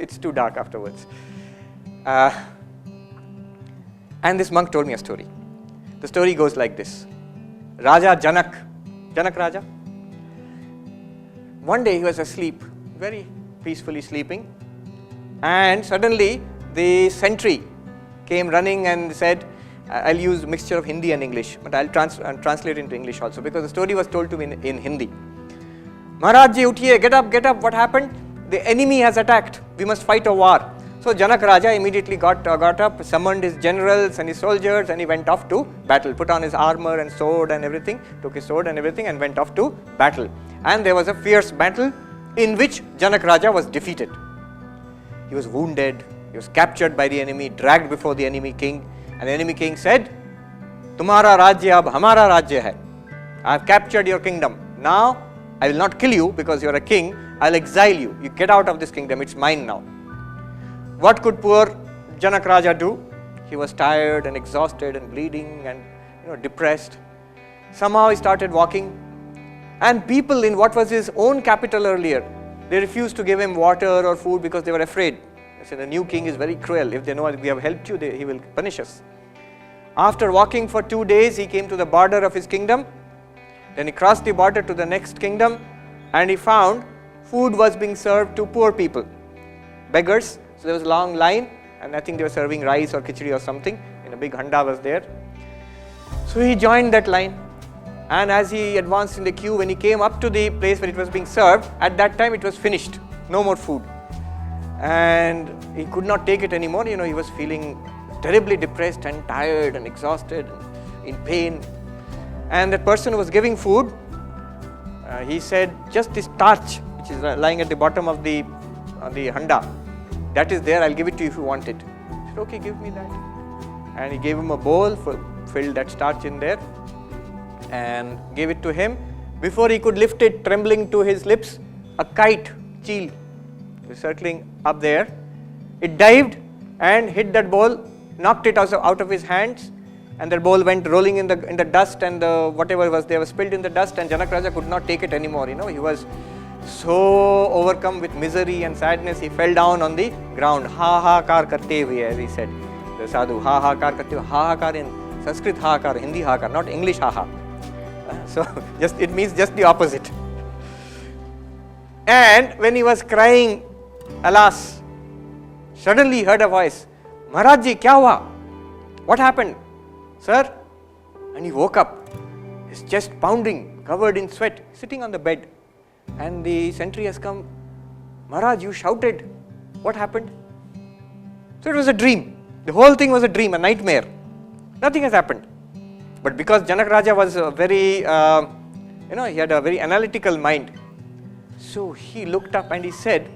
It's too dark afterwards. And this monk told me a story. The story goes like this. Raja Janak Raja. One day he was asleep, very peacefully sleeping, and suddenly the sentry came running and said, I'll use a mixture of Hindi and English, but I'll translate into English also, because the story was told to me in Hindi. Maharaj ji, uthiye, get up, what happened? The enemy has attacked, we must fight a war. So Janak Raja immediately got up, summoned his generals and his soldiers, and he went off to battle, put on his armor and sword and everything, took his sword and everything and went off to battle. And there was a fierce battle in which Janak Raja was defeated. He was wounded, he was captured by the enemy, dragged before the enemy king, and the enemy king said, Tumhara rajya ab hamara rajya hai. I have captured your kingdom. Now I will not kill you because you are a king, I'll exile you. You get out of this kingdom, it's mine now. What could poor Janak Raja do? He was tired and exhausted and bleeding and depressed. Somehow he started walking, and people in what was his own capital earlier, they refused to give him water or food because they were afraid. They said, the new king is very cruel. If they know we have helped you, he will punish us. After walking for 2 days, he came to the border of his kingdom. Then he crossed the border to the next kingdom, and he found food was being served to poor people, beggars. So there was a long line, and I think they were serving rice or khichdi or something, and a big handa was there. So he joined that line, and as he advanced in the queue, when he came up to the place where it was being served, at that time it was finished, no more food. And he could not take it anymore, he was feeling terribly depressed and tired and exhausted and in pain. And that person who was giving food, he said, just this starch which is lying at the bottom of the handa, that is there, I'll give it to you if you want it. He said, okay, give me that. And he gave him a bowl, filled that starch in there and gave it to him. Before he could lift it, trembling to his lips, a kite, cheel, was circling up there. It dived and hit that bowl, knocked it out of his hands, and that bowl went rolling in the dust, and whatever was there was spilled in the dust, and Janak Raja could not take it anymore. He was so overcome with misery and sadness, he fell down on the ground. Ha ha kar karte hue, as he said. The sadhu, ha ha kar karte hue. Ha ha kar in Sanskrit, ha kar, Hindi ha kar, not English ha ha. So it means just the opposite. And when he was crying, alas, suddenly he heard a voice, Maharaj ji, kya hua? What happened? Sir? And he woke up, his chest pounding, covered in sweat, sitting on the bed. And the sentry has come, Maharaj, you shouted. What happened? So it was a dream. The whole thing was a dream, a nightmare. Nothing has happened. But because Janak Raja was very, he had a very analytical mind. So he looked up and he said,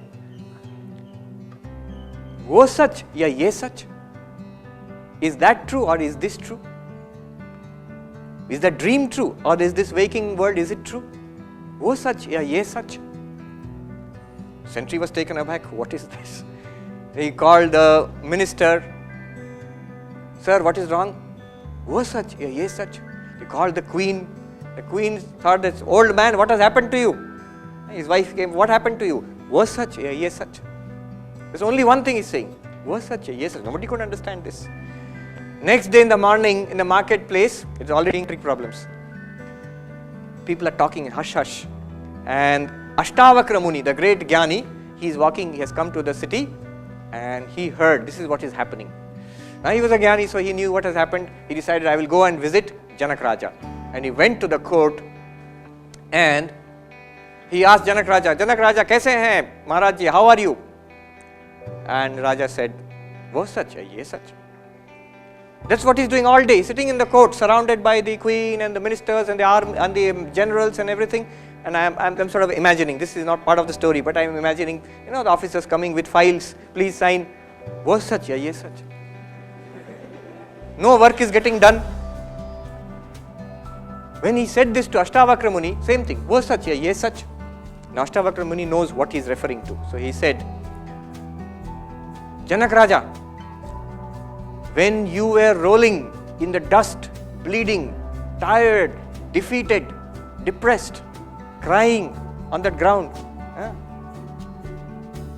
Wo sach ya ye sach? Is that true or is this true? Is that dream true or is this waking world, is it true? Wo sach ya ye sach? Sentry was taken aback. What is this? He called the minister. Sir, what is wrong? Wo sach ya ye sach? He called the queen. The queen thought, this old man, what has happened to you? His wife came, what happened to you? Wo sach ya ye sach? There's only one thing he's saying. Wo sach ya ye sach? Nobody could understand this. Next day in the morning, in the marketplace, it's already trick problems. People are talking hush hush. And Ashtavakra Muni, the great Jnani, he's walking, he has come to the city and he heard this is what is happening. Now he was a Jnani, so he knew what has happened. He decided, I will go and visit Janak Raja. And he went to the court and he asked Janak Raja, kaise hain? Maharaj ji, how are you? And Raja said, wo sach hai, ye sach. That's what he's doing all day, sitting in the court, surrounded by the queen and the ministers and the army and the generals and everything. And I'm sort of imagining, this is not part of the story, but I'm imagining, the officers coming with files, please sign, wo sach ya ye sach. No work is getting done. When he said this to Ashtavakra Muni, same thing, wo sach ya ye sach. Now Ashtavakra Muni knows what he's referring to. So he said, Janak Raja, when you were rolling in the dust, bleeding, tired, defeated, depressed, crying on that ground,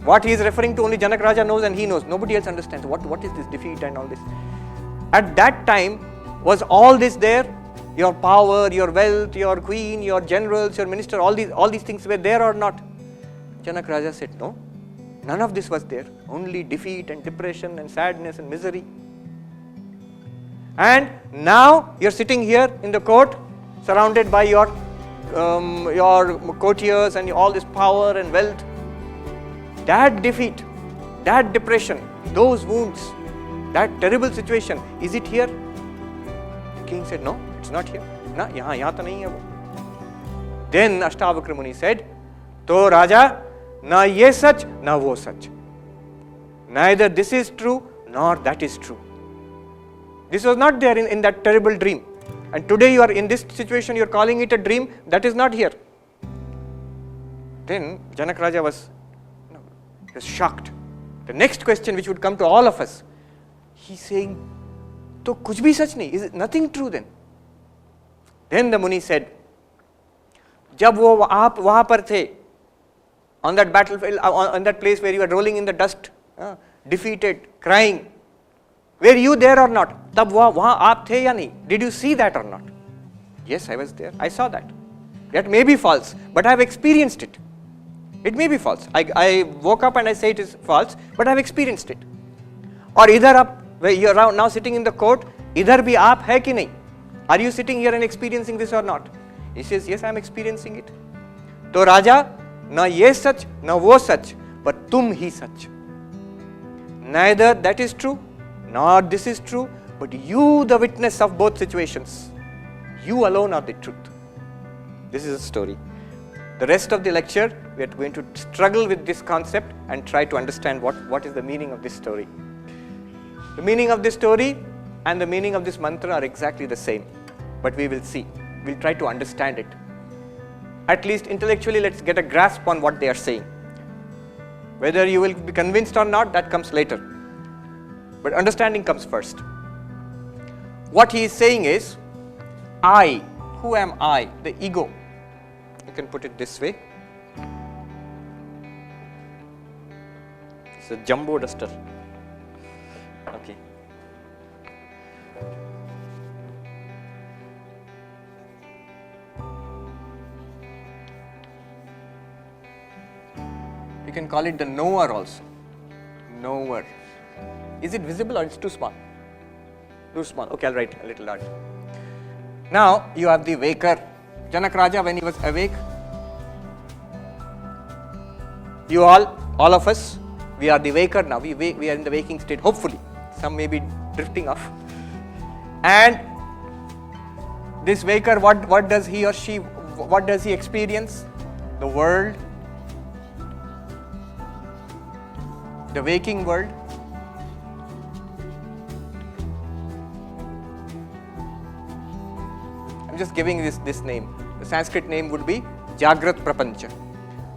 What he is referring to only Janak Raja knows and he knows. Nobody else understands. What is this defeat and all this? At that time, was all this there? Your power, your wealth, your queen, your generals, your minister, all these things were there or not? Janak Raja said, no. None of this was there. Only defeat and depression and sadness and misery. And now you're sitting here in the court, surrounded by your courtiers and all this power and wealth. That defeat, that depression, those wounds, that terrible situation, is it here? The king said, no, it's not here. Na, yahan to nahi hai wo. Then Ashtavakra Muni said, to Raja, na ye sach, na wo sach. Neither this is true, nor that is true. This was not there in that terrible dream. And today you are in this situation, you are calling it a dream, that is not here. Then Janak Raja was shocked. The next question which would come to all of us, he's saying, to kuch bhi sach nahi, is it nothing true then? Then the Muni said, jab wo aap wahan par the, on that battlefield, on that place where you were rolling in the dust, defeated, crying, were you there or not? Tab wahan aap the ya nahi? Did you see that or not? Yes, I was there. I saw that. That may be false, but I have experienced it. It may be false. I woke up and I say it is false, but I have experienced it. Or either up, where you are now sitting in the court, either bhi aap hai ki nahi? Are you sitting here and experiencing this or not? He says, yes, I am experiencing it. To Raja, na ye sach, na wo sach, but tum hi sach. Neither that is true, nor this is true, but you the witness of both situations. You alone are the truth. This is a story. The rest of the lecture, we are going to struggle with this concept and try to understand what is the meaning of this story. The meaning of this story and the meaning of this mantra are exactly the same, but we will see. We'll try to understand it. At least intellectually, let's get a grasp on what they are saying. Whether you will be convinced or not, that comes later. But understanding comes first. What he is saying is, I, who am I? The ego. You can put it this way. It's a jumbo duster. Okay. You can call it the knower also. Knower. Is it visible or it's too small? Too small. Okay, I'll write a little larger. Now you have the waker. Janak Raja, when he was awake, you all of us, we are the waker now. We are in the waking state, hopefully. Some may be drifting off. And this waker, what does he or she, what does he experience? The world, the waking world. I'm just giving this name. The Sanskrit name would be Jagrat Prapancha.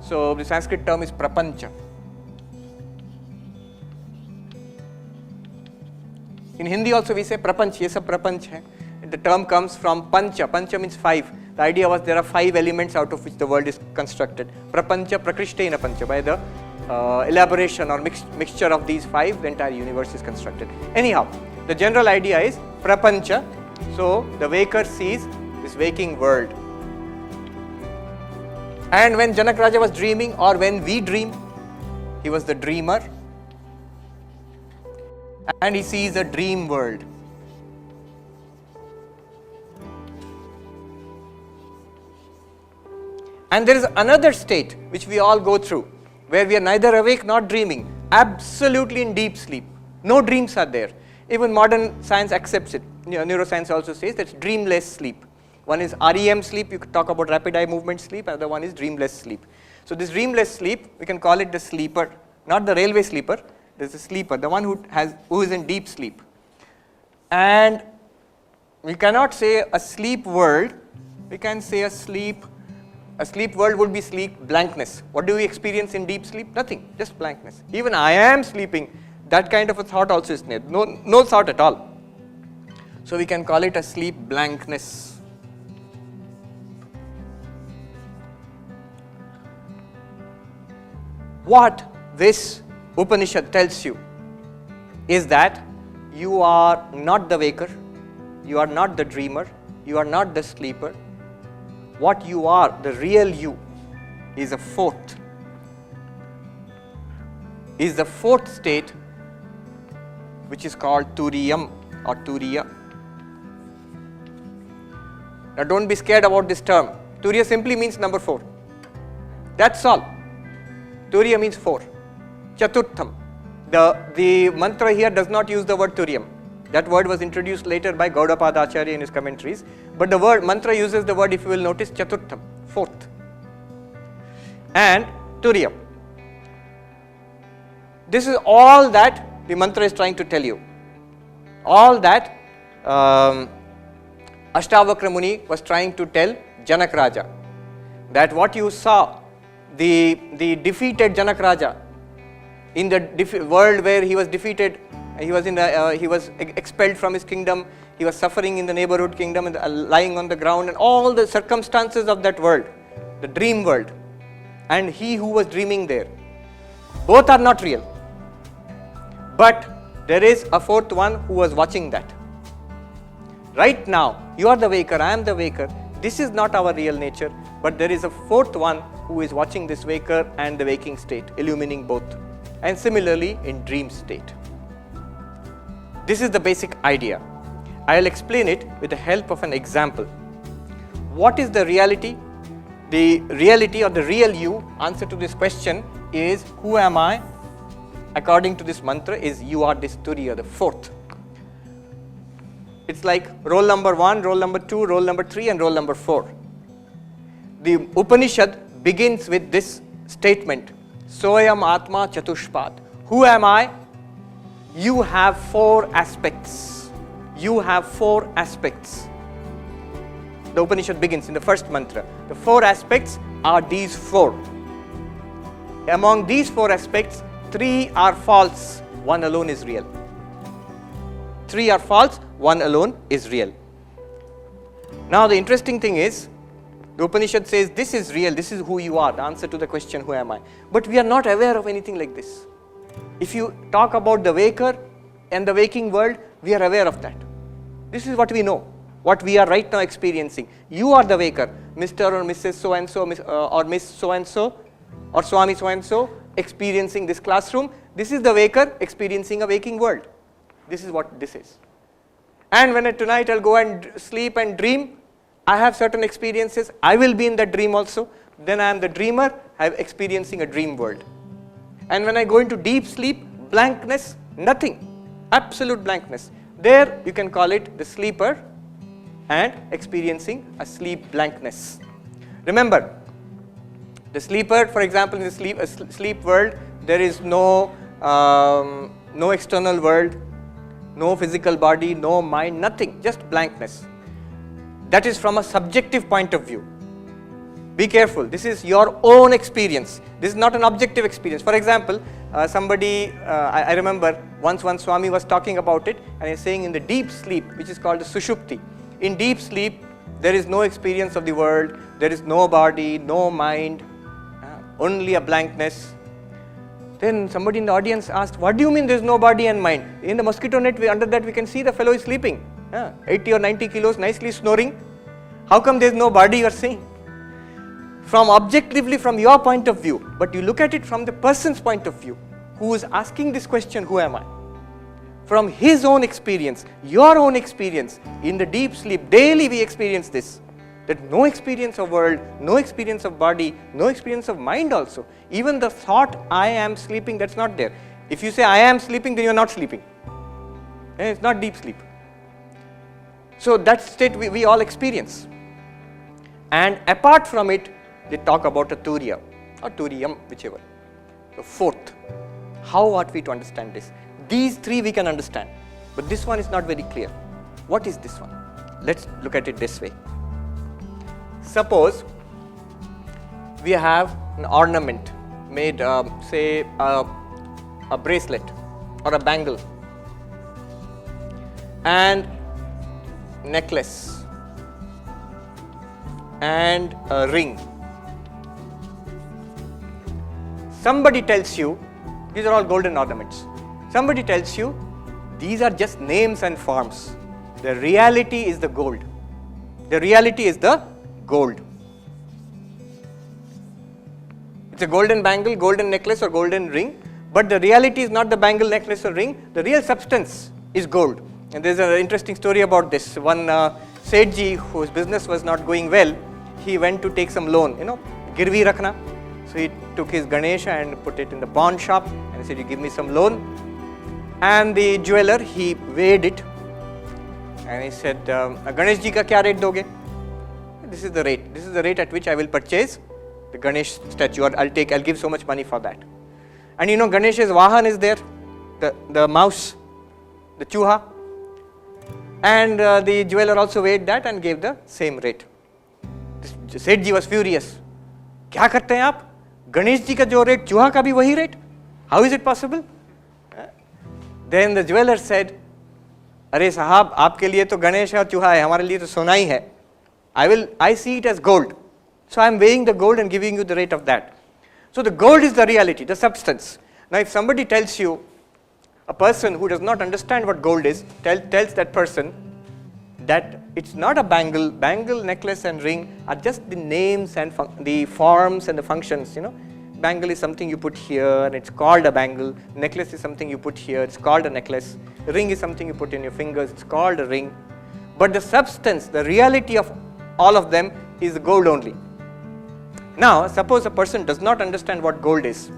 So the Sanskrit term is Prapancha. In Hindi also we say Prapanch, ye sab Prapanch hai. The term comes from Pancha. Pancha means 5. The idea was there are 5 elements out of which the world is constructed. Prapancha Prakrishtena Pancha. By the elaboration or mixture of these 5, the entire universe is constructed. Anyhow, the general idea is Prapancha. So the waker sees this waking world. And when Janak Raja was dreaming, or when we dream, he was the dreamer. And he sees a dream world. And there is another state which we all go through, where we are neither awake nor dreaming, absolutely in deep sleep. No dreams are there. Even modern science accepts it. Neuroscience also says that's dreamless sleep. One is REM sleep, you could talk about rapid eye movement sleep, another one is dreamless sleep. So this dreamless sleep, we can call it the sleeper, not the railway sleeper, there's a sleeper, the one who is in deep sleep. And we cannot say a sleep world, we can say a sleep world would be sleep blankness. What do we experience in deep sleep? Nothing, just blankness. Even I am sleeping, that kind of a thought also is there, no thought at all. So we can call it a sleep blankness. What this Upanishad tells you is that you are not the waker, you are not the dreamer, you are not the sleeper. What you are, the real you, is the fourth state, which is called Turiyam or Turiya. Now don't be scared about this term. Turiya simply means number 4. That's all. Turiya means 4. Chaturtham. The mantra here does not use the word Turiyam. That word was introduced later by Gaudapada Acharya in his commentaries. But the word mantra uses the word, if you will notice, Chaturtham, 4th. And Turiyam. This is all that the mantra is trying to tell you. All that Ashtavakra Muni was trying to tell Janak Raja. That what you saw, the defeated Janak Raja, in the world where he was defeated, he was expelled from his kingdom, he was suffering in the neighborhood kingdom and lying on the ground, and all the circumstances of that world, the dream world, and he who was dreaming there, both are not real. But there is a fourth one who was watching that. Right now, you are the waker, I am the waker. This is not our real nature, but there is a fourth one who is watching this waker and the waking state, illumining both. And similarly in dream state. This is the basic idea. I will explain it with the help of an example. What is the reality? The reality or the real you, answer to this question is, who am I? According to this mantra is, you are this Turiya, the fourth. It's like roll number 1, roll number 2, roll number 3 and roll number 4. The Upanishad begins with this statement, Soyam Atma Chatushpad. Who am I? You have 4 aspects. You have 4 aspects. The Upanishad begins in the first mantra. The 4 aspects are these 4. Among these 4 aspects, 3 are false, 1 alone is real. 3 are false, 1 alone is real. Now the interesting thing is, the Upanishad says this is real, this is who you are, the answer to the question, who am I? But we are not aware of anything like this. If you talk about the waker and the waking world, we are aware of that. This is what we know, what we are right now experiencing. You are the waker, Mr. or Mrs. so-and-so or Miss so-and-so or Swami so-and-so experiencing this classroom. This is the waker experiencing a waking world. This is what this is. And when tonight I'll go and sleep and dream, I have certain experiences, I will be in that dream also. Then I am the dreamer, I am experiencing a dream world. And when I go into deep sleep, blankness, nothing, absolute blankness. There you can call it the sleeper and experiencing a sleep blankness. Remember, the sleeper, for example, in the sleep world, there is no external world, no physical body, no mind, nothing, just blankness. That is from a subjective point of view. Be careful, this is your own experience. This is not an objective experience. For example, I remember once one Swami was talking about it and he is saying in the deep sleep, which is called the Sushupti. In deep sleep, there is no experience of the world, there is no body, no mind, only a blankness. Then somebody in the audience asked, what do you mean there is no body and mind? In the mosquito net, under that we can see the fellow is sleeping. 80 or 90 kilos, nicely snoring. How come there is no body, you are saying? From objectively from your point of view, but you look at it from the person's point of view, who is asking this question, who am I? From his own experience, your own experience, in the deep sleep, daily we experience this. That no experience of world, no experience of body, no experience of mind also. Even the thought, I am sleeping, that's not there. If you say, I am sleeping, then you are not sleeping. It's not deep sleep. So that state we all experience. And apart from it, they talk about a Turiya or Turiyam, whichever. The fourth. How ought we to understand this? These 3 we can understand, but this one is not very clear. What is this one? Let's look at it this way. Suppose we have an ornament made, say a bracelet or a bangle and necklace and a ring. Somebody tells you These are all golden ornaments. Somebody tells you, these are just names and forms. The reality is the gold. The reality is the gold. It's a golden bangle, golden necklace or golden ring, but the reality is not the bangle, necklace or ring. The real substance is gold. And there's an interesting story about this. One Sethji, whose business was not going well, he went to take some loan, girvi rakhna. So he took his Ganesha and put it in the pawn shop and he said, you give me some loan. And the jeweler, he weighed it and he said, Ganesh ji ka kya rate doge? This is the rate. This is the rate at which I will purchase the Ganesh statue, or I'll give so much money for that. And Ganesh's Vahan is there, the mouse, the chuha. And the jeweler also weighed that and gave the same rate. Sethji was furious. Kya karte hain aap? Ganesh ji ka jo rate, chuha ka bhi wahi rate? How is it possible? Then the jeweler said, अरे साहब आपके लिए तो गणेश और चूहा है, हमारे लिए तो सोना ही है. I see it as gold. So I am weighing the gold and giving you the rate of that. So the gold is the reality, the substance. Now if somebody tells you, a person who does not understand what gold is, tells that person that it's not a bangle, necklace and ring are just the names and the forms and the functions, Bangle is something you put here and it's called a bangle. Necklace is something you put here, it's called a necklace. Ring is something you put in your fingers, it's called a ring. But the substance, the reality of all of them is gold only. Now, suppose a person does not understand what gold is.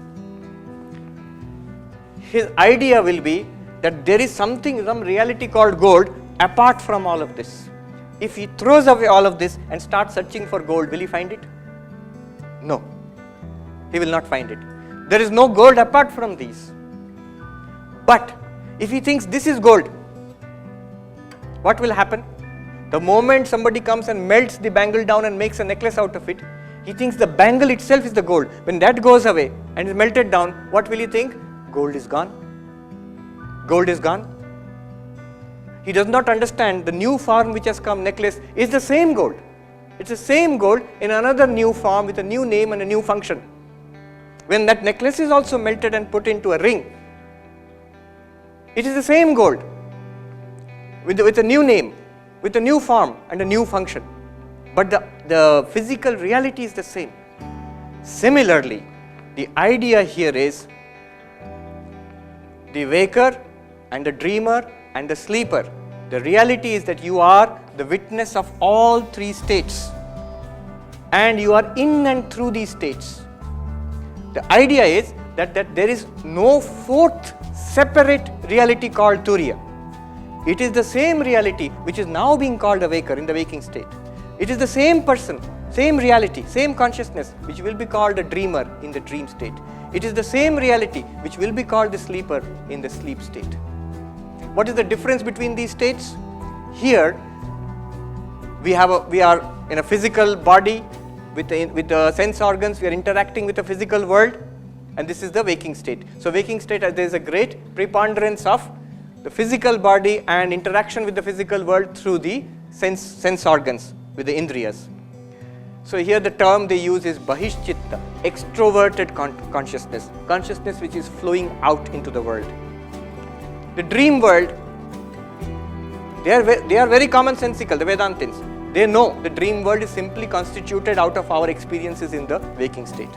His idea will be that there is some reality called gold apart from all of this. If he throws away all of this and starts searching for gold, will he find it? No. He will not find it. There is no gold apart from these. But if he thinks this is gold, what will happen? The moment somebody comes and melts the bangle down and makes a necklace out of it, he thinks the bangle itself is the gold. When that goes away and is melted down, what will he think? Gold is gone. Gold is gone. He does not understand the new form which has come, necklace, is the same gold. It's the same gold in another new form with a new name and a new function. When that necklace is also melted and put into a ring, it is the same gold with a new name, with a new form and a new function. But the physical reality is the same. Similarly, the idea here is the waker and the dreamer and the sleeper. The reality is that you are the witness of all three states and you are in and through these states. The idea is that there is no fourth separate reality called Turiya. It is the same reality which is now being called a waker in the waking state. It is the same person, same reality, same consciousness which will be called a dreamer in the dream state. It is the same reality which will be called the sleeper in the sleep state. What is the difference between these states? Here we are in a physical body with the sense organs, we are interacting with the physical world, and this is the waking state. So waking state, there is a great preponderance of the physical body and interaction with the physical world through the sense organs, with the indriyas. So here the term they use is bahishchitta, extroverted consciousness, consciousness which is flowing out into the world. The dream world, they are very commonsensical, the Vedantins. They know the dream world is simply constituted out of our experiences in the waking state.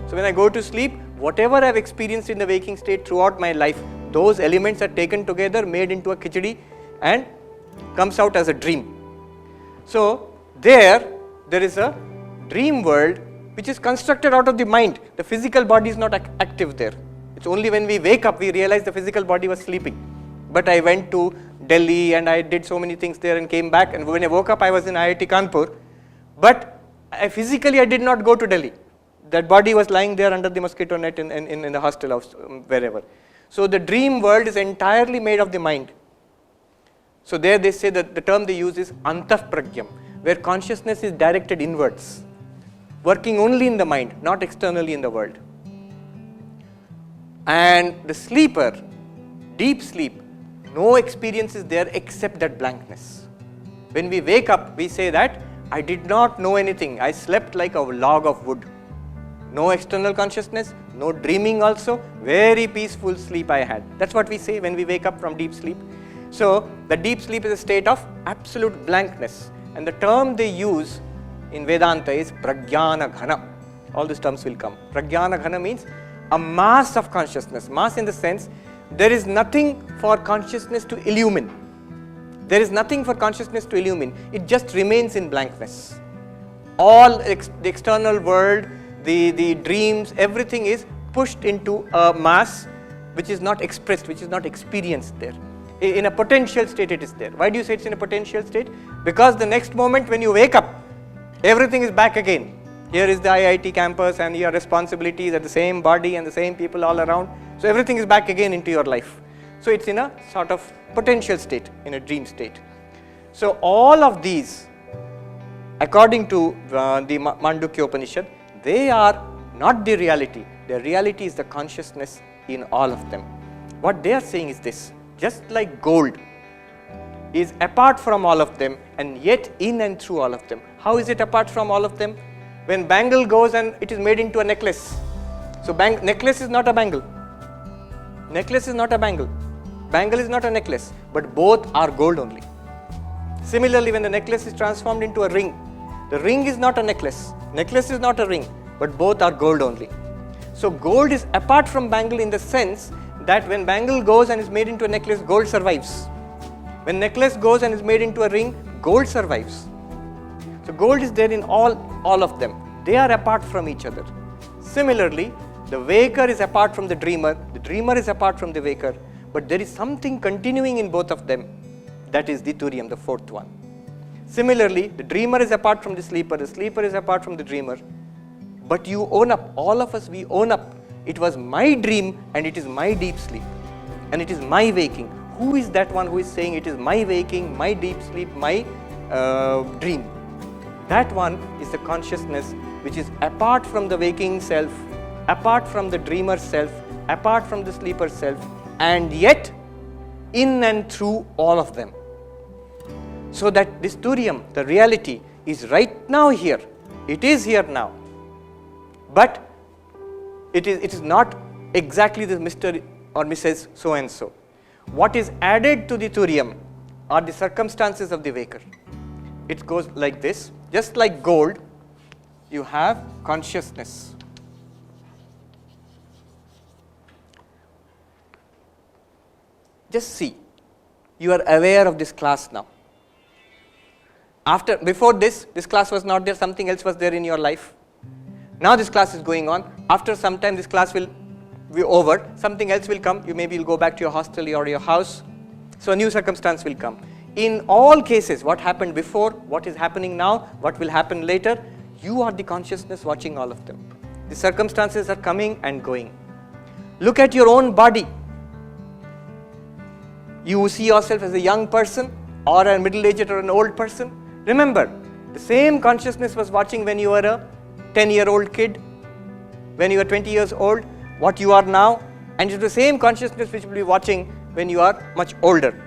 So when I go to sleep, whatever I have experienced in the waking state throughout my life, those elements are taken together, made into a khichdi and comes out as a dream. So there is a dream world which is constructed out of the mind. The physical body is not active there. It's only when we wake up we realize the physical body was sleeping. But I went to Delhi and I did so many things there and came back, and when I woke up I was in IIT Kanpur, but physically I did not go to Delhi. That body was lying there under the mosquito net in the hostel house, wherever. So the dream world is entirely made of the mind. So there they say that the term they use is antah pragyam, where consciousness is directed inwards, working only in the mind, not externally in the world. And the sleeper, deep sleep, no experience is there except that blankness. When we wake up, we say that I did not know anything. I slept like a log of wood. No external consciousness, no dreaming also, very peaceful sleep I had. That's what we say when we wake up from deep sleep. So the deep sleep is a state of absolute blankness, and the term they use in Vedanta is Pragyana Ghana. All these terms will come. Pragyana Ghana means a mass of consciousness. Mass in the sense, there is nothing for consciousness to illumine. There is nothing for consciousness to illumine. It just remains in blankness. All the external world, the dreams, everything is pushed into a mass which is not expressed, which is not experienced there. In a potential state it is there. Why do you say it's in a potential state? Because the next moment when you wake up, everything is back again. Here is the IIT campus and your responsibilities are the same body and the same people all around. So everything is back again into your life. So it's in a sort of potential state, in a dream state. So all of these, according to the Mandukya Upanishad, they are not the reality. The reality is the consciousness in all of them. What they are saying is this: just like gold is apart from all of them and yet in and through all of them. How is it apart from all of them? When bangle goes and it is made into a necklace. So necklace is not a bangle. Necklace is not a bangle. Bangle is not a necklace, but both are gold only. Similarly, when the necklace is transformed into a ring, the ring is not a necklace. Necklace is not a ring, but both are gold only. So gold is apart from bangle in the sense that when bangle goes and is made into a necklace, gold survives. When necklace goes and is made into a ring, gold survives. So gold is there in all of them. They are apart from each other. Similarly, the waker is apart from the dreamer is apart from the waker, but there is something continuing in both of them. That is the Turiam, the fourth one. Similarly, the dreamer is apart from the sleeper is apart from the dreamer. But you own up, all of us, we own up. It was my dream and it is my deep sleep. And it is my waking. Who is that one who is saying it is my waking, my deep sleep, my dream? That one is the consciousness which is apart from the waking self, apart from the dreamer self, apart from the sleeper self, and yet in and through all of them. So that this Turiam, the reality, is right now here. It is here now. But it is not exactly the Mr. or Mrs. so and so. What is added to the Turiam are the circumstances of the waker. It goes like this. Just like gold, you have consciousness. Just see, you are aware of this class now. Before this class was not there, something else was there in your life. Now this class is going on. After some time, this class will be over. Something else will come. Maybe you'll go back to your hostel or your house. So a new circumstance will come. In all cases, what happened before, what is happening now, what will happen later, you are the consciousness watching all of them. The circumstances are coming and going. Look at your own body. You see yourself as a young person or a middle-aged or an old person. Remember, the same consciousness was watching when you were a 10-year-old kid, when you were 20 years old, what you are now, and it's the same consciousness which will be watching when you are much older.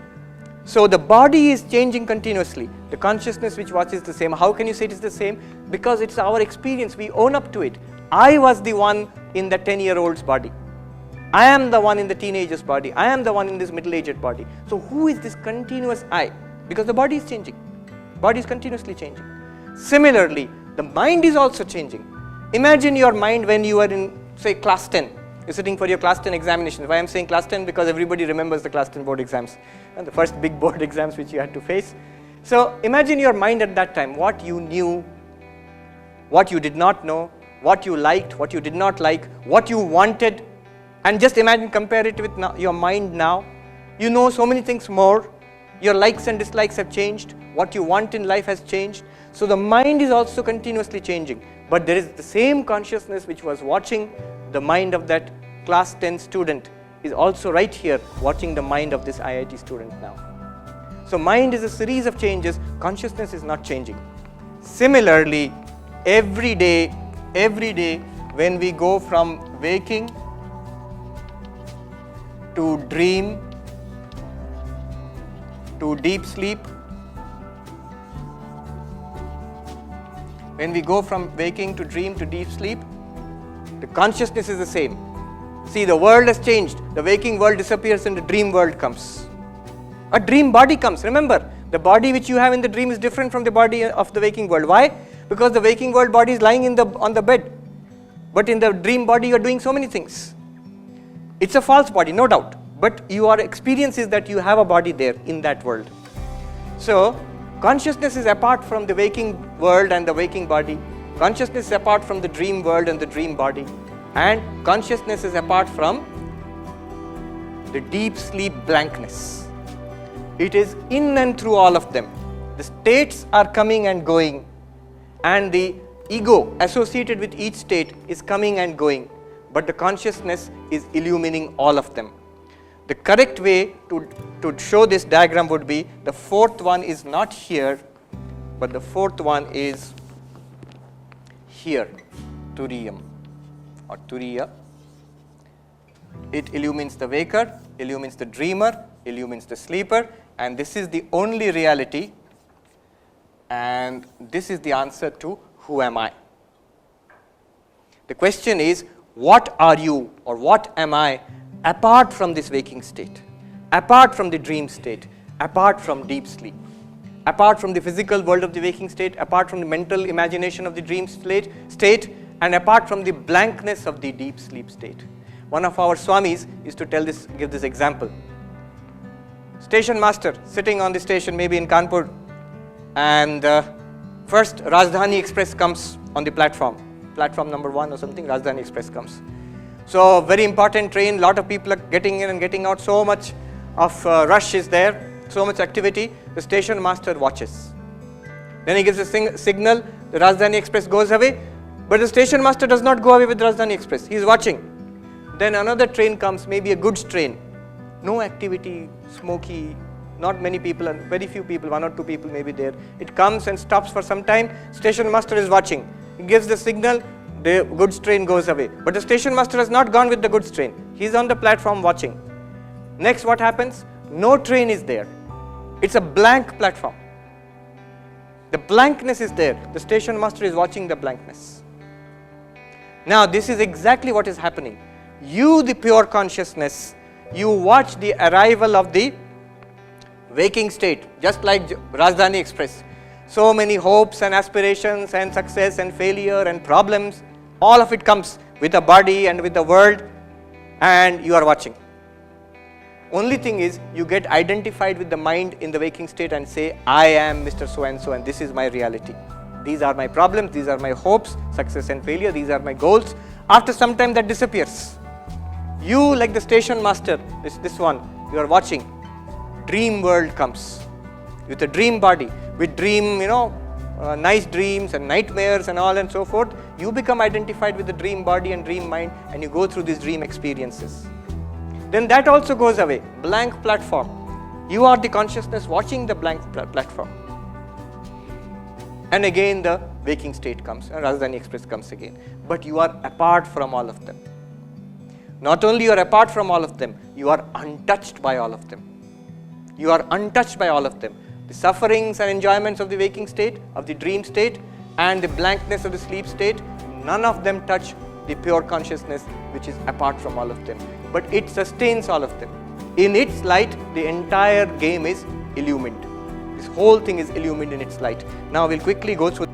So the body is changing continuously. The consciousness which watches the same. How can you say it is the same? Because it's our experience. We own up to it. I was the one in the 10-year-old's body. I am the one in the teenager's body. I am the one in this middle-aged body. So who is this continuous I? Because the body is changing. Body is continuously changing. Similarly, the mind is also changing. Imagine your mind when you are in, say, class 10. You're sitting for your class 10 examinations. Why I'm saying class 10? Because everybody remembers the class 10 board exams and the first big board exams which you had to face. So imagine your mind at that time, what you knew, what you did not know, what you liked, what you did not like, what you wanted, and just imagine, compare it with your mind now. You know so many things more. Your likes and dislikes have changed. What you want in life has changed. So the mind is also continuously changing. But there is the same consciousness which was watching the mind of that class 10 student is also right here watching the mind of this IIT student now. So mind is a series of changes. Consciousness is not changing. Similarly, every day when we go from waking to dream to deep sleep, when we go from waking to dream to deep sleep, The consciousness is the same. See, the world has changed. The waking world disappears and the dream world comes. A dream body comes. Remember, the body which you have in the dream is different from the body of the waking world. Why? Because the waking world body is lying on the bed. But in the dream body you are doing so many things. It's a false body, no doubt. But your experience is that you have a body there in that world. So, consciousness is apart from the waking world and the waking body. Consciousness is apart from the dream world and the dream body. And consciousness is apart from the deep sleep blankness. It is in and through all of them. The states are coming and going, and the ego associated with each state is coming and going, but the consciousness is illumining all of them. The correct way to show this diagram would be, the fourth one is not here, but the fourth one is here, Turiyam or Turiya. It illumines the waker, illumines the dreamer, illumines the sleeper, and this is the only reality, and this is the answer to who am I. The question is, what are you or what am I apart from this waking state, apart from the dream state, apart from deep sleep, apart from the physical world of the waking state, apart from the mental imagination of the dream state, and apart from the blankness of the deep sleep state. One of our swamis used to give this example. Station master sitting on the station, maybe in Kanpur, and first Rajdhani Express comes on the platform number 1 or something. Rajdhani Express comes. So very important train, lot of people are getting in and getting out, so much of rush is there, so much activity. The station master watches. Then he gives a signal, the Rajdhani Express goes away, but the station master does not go away with Rajdhani Express, he is watching. Then another train comes, maybe a goods train, no activity, smoky, not many people, and very few people, 1 or 2 people may be there. It comes and stops for some time, station master is watching. He gives the signal, the goods train goes away. But the station master has not gone with the goods train. He is on the platform watching. Next, what happens? No train is there. It's a blank platform. The blankness is there. The station master is watching the blankness. Now, this is exactly what is happening. You, the pure consciousness, you watch the arrival of the waking state, just like Rajdhani Express. So many hopes and aspirations and success and failure and problems, all of it comes with the body and with the world, and you are watching. Only thing is, you get identified with the mind in the waking state and say, I am Mr. So-and-so and this is my reality. These are my problems, these are my hopes, success and failure, these are my goals. After some time that disappears. You, like the station master, this one, you are watching. Dream world comes with a dream body, with dream, nice dreams and nightmares and all and so forth. You become identified with the dream body and dream mind, and you go through these dream experiences. Then that also goes away. Blank platform. You are the consciousness watching the blank platform. And again the waking state comes, and Rajdhani Express comes again. But you are apart from all of them. Not only you are apart from all of them, you are untouched by all of them. You are untouched by all of them. The sufferings and enjoyments of the waking state, of the dream state, and the blankness of the sleep state, none of them touch the pure consciousness which is apart from all of them. But it sustains all of them. In its light, the entire game is illumined. This whole thing is illumined in its light. Now we'll quickly go through